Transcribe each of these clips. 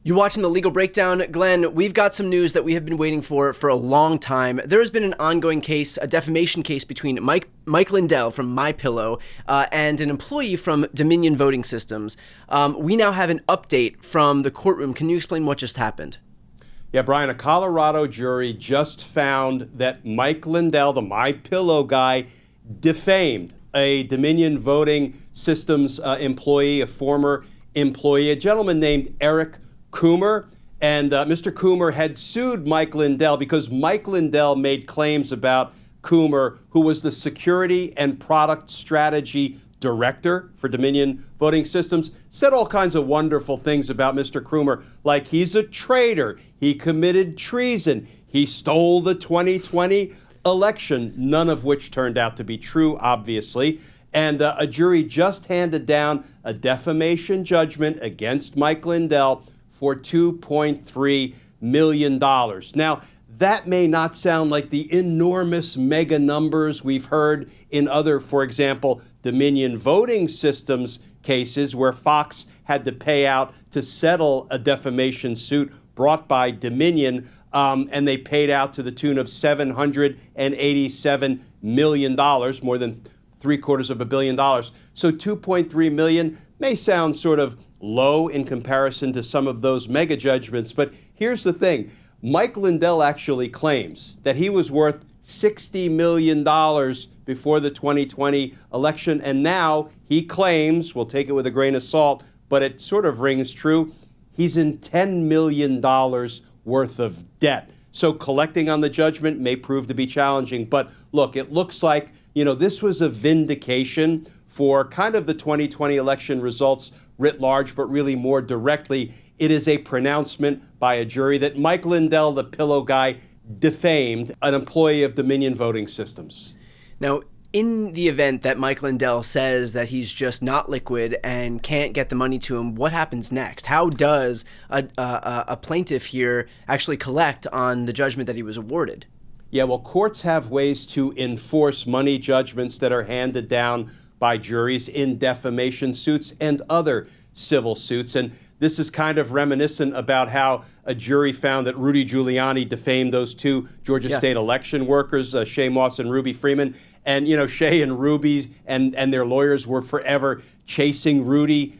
You're watching The Legal Breakdown. Glenn, we've got some news that we have been waiting for a long time. There has been an ongoing case, a defamation case between Mike Lindell from MyPillow and an employee from Dominion Voting Systems. We now have an update from the courtroom. Can you explain what just happened? Yeah, Brian, a Colorado jury just found that Mike Lindell, the MyPillow guy, defamed a Dominion Voting Systems employee, a former employee, a gentleman named Eric Coomer. And Mr. Coomer had sued Mike Lindell because Mike Lindell made claims about Coomer, who was the security and product strategy director for Dominion Voting Systems, said all kinds of wonderful things about Mr. Coomer, like he's a traitor, he committed treason, he stole the 2020 election, none of which turned out to be true, obviously. And a jury just handed down a defamation judgment against Mike Lindell for $2.3 million. Now, that may not sound like the enormous mega numbers we've heard in other, for example, Dominion Voting Systems cases where Fox had to pay out to settle a defamation suit brought by Dominion, and they paid out to the tune of $787 million, more than $750 million. So $2.3 million may sound sort of low in comparison to some of those mega judgments, but here's the thing. Mike Lindell actually claims that he was worth $60 million before the 2020 election, and now he claims, we'll take it with a grain of salt, but it sort of rings true, he's in $10 million worth of debt. So collecting on the judgment may prove to be challenging, but look, it looks like, this was a vindication for kind of the 2020 election results writ large, but really more directly, it is a pronouncement by a jury that Mike Lindell, the pillow guy, defamed an employee of Dominion Voting Systems. Now, in the event that Mike Lindell says that he's just not liquid and can't get the money to him, what happens next? How does a plaintiff here actually collect on the judgment that he was awarded? Yeah, well, courts have ways to enforce money judgments that are handed down by juries in defamation suits and other civil suits. And this is kind of reminiscent about how a jury found that Rudy Giuliani defamed those two Georgia State election workers, Shay Moss and Ruby Freeman. And, Shay and Ruby and their lawyers were forever chasing Rudy,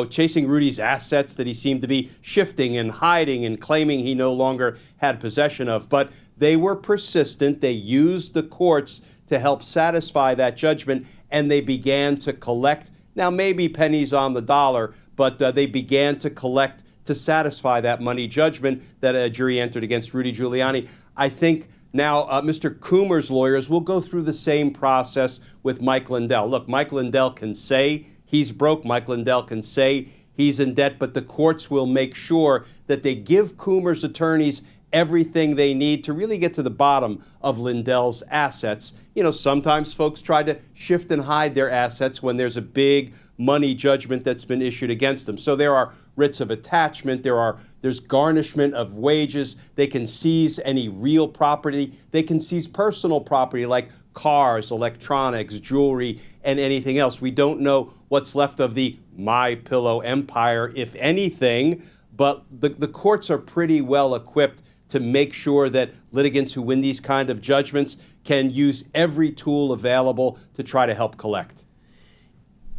chasing Rudy's assets that he seemed to be shifting and hiding and claiming he no longer had possession of. But they were persistent. They used the courts to help satisfy that judgment, and they began to collect, now maybe pennies on the dollar, but they began to collect to satisfy that money judgment that a jury entered against Rudy Giuliani. I think now Mr. Coomer's lawyers will go through the same process with Mike Lindell. Look, Mike Lindell can say he's broke. Mike Lindell can say he's in debt, but the courts will make sure that they give Coomer's attorneys everything they need to really get to the bottom of Lindell's assets. Sometimes folks try to shift and hide their assets when there's a big money judgment that's been issued against them. So there are writs of attachment, there's garnishment of wages, they can seize any real property, they can seize personal property like cars, electronics, jewelry, and anything else. We don't know what's left of the MyPillow empire, if anything, but the courts are pretty well equipped to make sure that litigants who win these kind of judgments can use every tool available to try to help collect.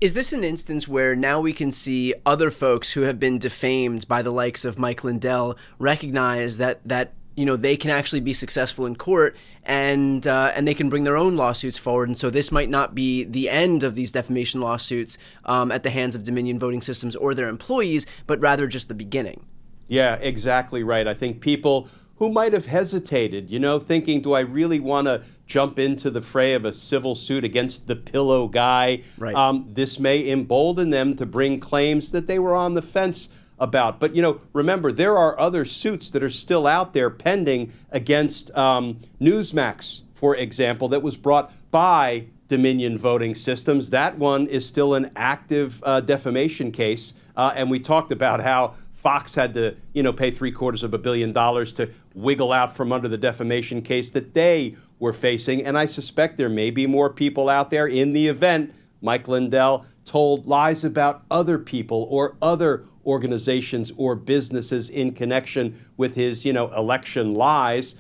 Is this an instance where now we can see other folks who have been defamed by the likes of Mike Lindell recognize that they can actually be successful in court and they can bring their own lawsuits forward, and so this might not be the end of these defamation lawsuits at the hands of Dominion Voting Systems or their employees, but rather just the beginning? Yeah, exactly right. I think people who might have hesitated, thinking, do I really want to jump into the fray of a civil suit against the pillow guy? Right. This may embolden them to bring claims that they were on the fence about. But, remember, there are other suits that are still out there pending against Newsmax, for example, that was brought by Dominion Voting Systems. That one is still an active defamation case. And we talked about how Fox had to, pay $750 million to wiggle out from under the defamation case that they were facing. And I suspect there may be more people out there in the event Mike Lindell told lies about other people or other organizations or businesses in connection with his, election lies,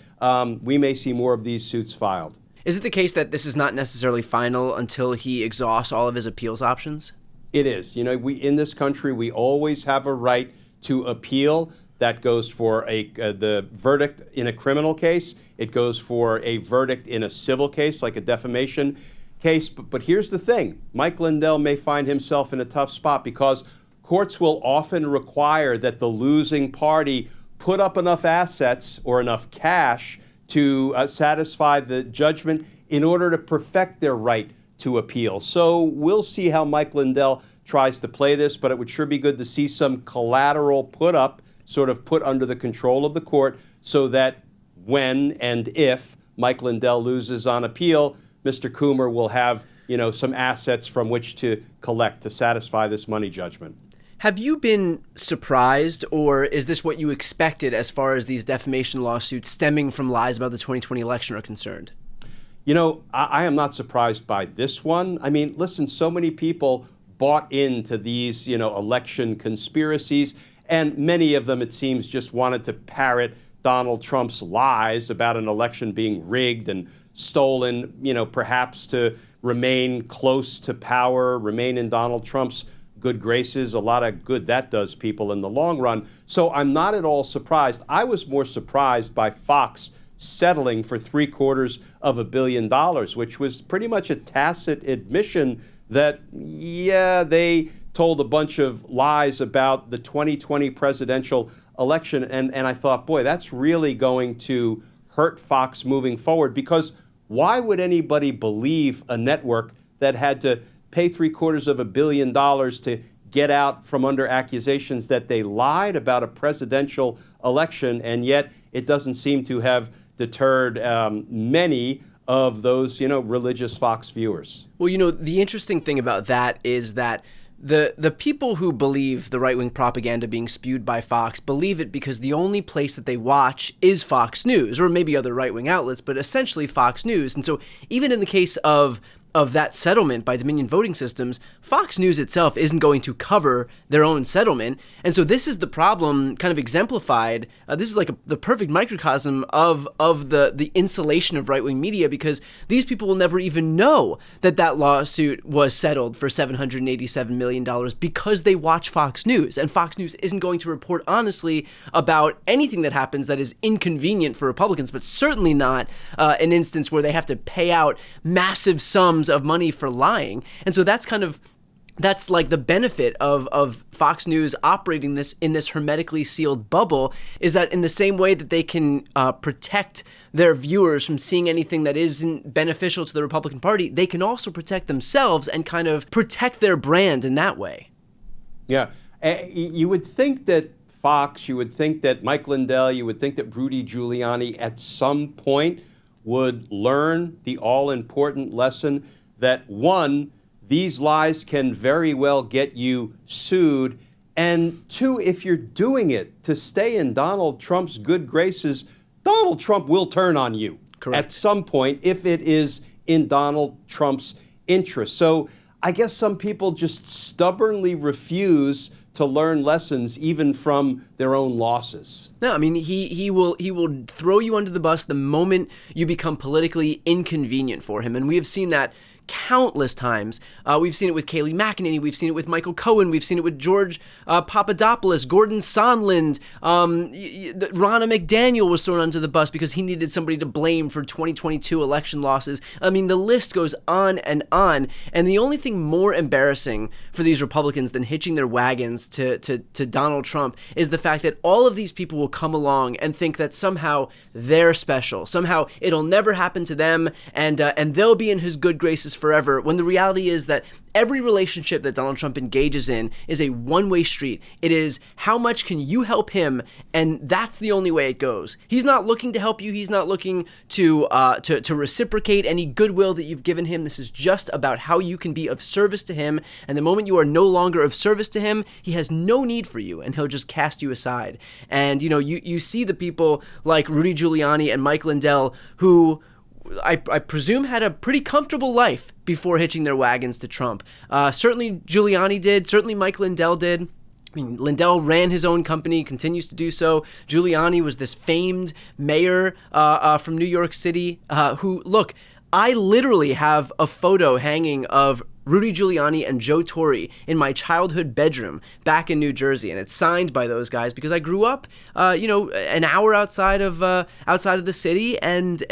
we may see more of these suits filed. Is it the case that this is not necessarily final until he exhausts all of his appeals options? It is. We in this country, we always have a right to appeal. That goes for the verdict in a criminal case. It goes for a verdict in a civil case, like a defamation case. But here's the thing. Mike Lindell may find himself in a tough spot because courts will often require that the losing party put up enough assets or enough cash to satisfy the judgment in order to perfect their right to appeal. So we'll see how Mike Lindell tries to play this, but it would sure be good to see some collateral put up, sort of put under the control of the court, so that when and if Mike Lindell loses on appeal, Mr. Coomer will have, some assets from which to collect to satisfy this money judgment. Have you been surprised, or is this what you expected as far as these defamation lawsuits stemming from lies about the 2020 election are concerned? I am not surprised by this one. I mean, listen, so many people bought into these, election conspiracies, and many of them, it seems, just wanted to parrot Donald Trump's lies about an election being rigged and stolen, perhaps to remain close to power, remain in Donald Trump's good graces. A lot of good that does people in the long run. So I'm not at all surprised. I was more surprised by Fox settling for $750 million, which was pretty much a tacit admission that, they told a bunch of lies about the 2020 presidential election. And I thought, boy, that's really going to hurt Fox moving forward, because why would anybody believe a network that had to pay $750 million to get out from under accusations that they lied about a presidential election, and yet it doesn't seem to have deterred many of those, religious Fox viewers? Well, the interesting thing about that is that the people who believe the right-wing propaganda being spewed by Fox believe it because the only place that they watch is Fox News, or maybe other right-wing outlets, but essentially Fox News. And so even in the case of that settlement by Dominion Voting Systems, Fox News itself isn't going to cover their own settlement. And so this is the problem kind of exemplified. This is like the perfect microcosm of the insulation of right-wing media, because these people will never even know that lawsuit was settled for $787 million because they watch Fox News. And Fox News isn't going to report honestly about anything that happens that is inconvenient for Republicans, but certainly not an instance where they have to pay out massive sums of money for lying. And so that's like the benefit of Fox News operating in this hermetically sealed bubble, is that in the same way that they can protect their viewers from seeing anything that isn't beneficial to the Republican Party, they can also protect themselves and kind of protect their brand in that way. Yeah. You would think that Fox, you would think that Mike Lindell, you would think that Rudy Giuliani at some point would learn the all-important lesson that, one, these lies can very well get you sued, and two, if you're doing it to stay in Donald Trump's good graces, Donald Trump will turn on you. Correct. At some point if it is in Donald Trump's interest. So I guess some people just stubbornly refuse to learn lessons even from their own losses. No, I mean, he will throw you under the bus the moment you become politically inconvenient for him. And we have seen that countless times. We've seen it with Kayleigh McEnany. We've seen it with Michael Cohen. We've seen it with George Papadopoulos, Gordon Sondland. Ronna McDaniel was thrown under the bus because he needed somebody to blame for 2022 election losses. I mean, the list goes on and on. And the only thing more embarrassing for these Republicans than hitching their wagons to Donald Trump is the fact that all of these people will come along and think that somehow they're special. Somehow it'll never happen to them, and they'll be in his good graces forever, when the reality is that every relationship that Donald Trump engages in is a one-way street. It is, how much can you help him? And that's the only way it goes. He's not looking to help you. He's not looking to reciprocate any goodwill that you've given him. This is just about how you can be of service to him. And the moment you are no longer of service to him, he has no need for you, and he'll just cast you aside. And, you see the people like Rudy Giuliani and Mike Lindell, who I presume had a pretty comfortable life before hitching their wagons to Trump. Certainly Giuliani did. Certainly Mike Lindell did. I mean, Lindell ran his own company, continues to do so. Giuliani was this famed mayor from New York City who, look, I literally have a photo hanging of Rudy Giuliani and Joe Torre in my childhood bedroom back in New Jersey, and it's signed by those guys because I grew up, an hour outside of the city, and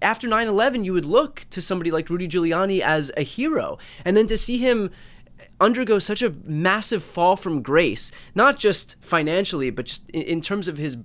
after 9/11, you would look to somebody like Rudy Giuliani as a hero, and then to see him undergo such a massive fall from grace, not just financially, but just in terms of his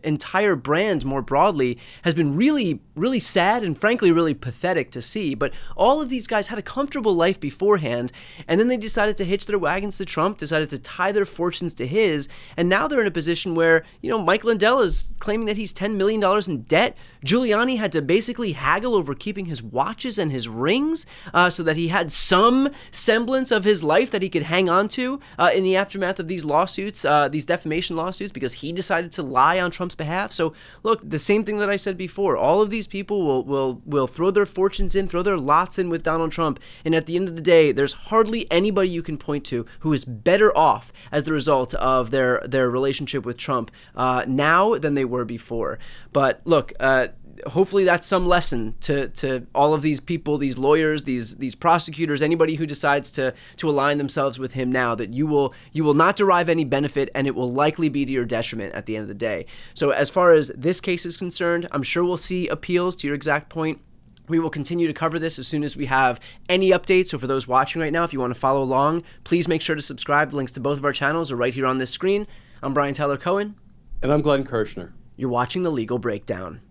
entire brand more broadly, has been really, really sad and frankly really pathetic to see. But all of these guys had a comfortable life beforehand, and then they decided to hitch their wagons to Trump, decided to tie their fortunes to his, and now they're in a position where, Mike Lindell is claiming that he's $10 million in debt. Giuliani had to basically haggle over keeping his watches and his rings so that he had some semblance of his life that he could hang on to in the aftermath of these lawsuits, these defamation lawsuits, because he decided to lie on Trump's behalf. So look, the same thing that I said before, all of these people will throw their fortunes in, throw their lots in with Donald Trump, and at the end of the day, there's hardly anybody you can point to who is better off as the result of their relationship with Trump now than they were before. But look, hopefully that's some lesson to all of these people, these lawyers, these prosecutors, anybody who decides to align themselves with him now, that you will not derive any benefit, and it will likely be to your detriment at the end of the day. So as far as this case is concerned, I'm sure we'll see appeals, to your exact point. We will continue to cover this as soon as we have any updates. So for those watching right now, if you want to follow along, please make sure to subscribe. The links to both of our channels are right here on this screen. I'm Brian Tyler Cohen. And I'm Glenn Kirshner. You're watching The Legal Breakdown.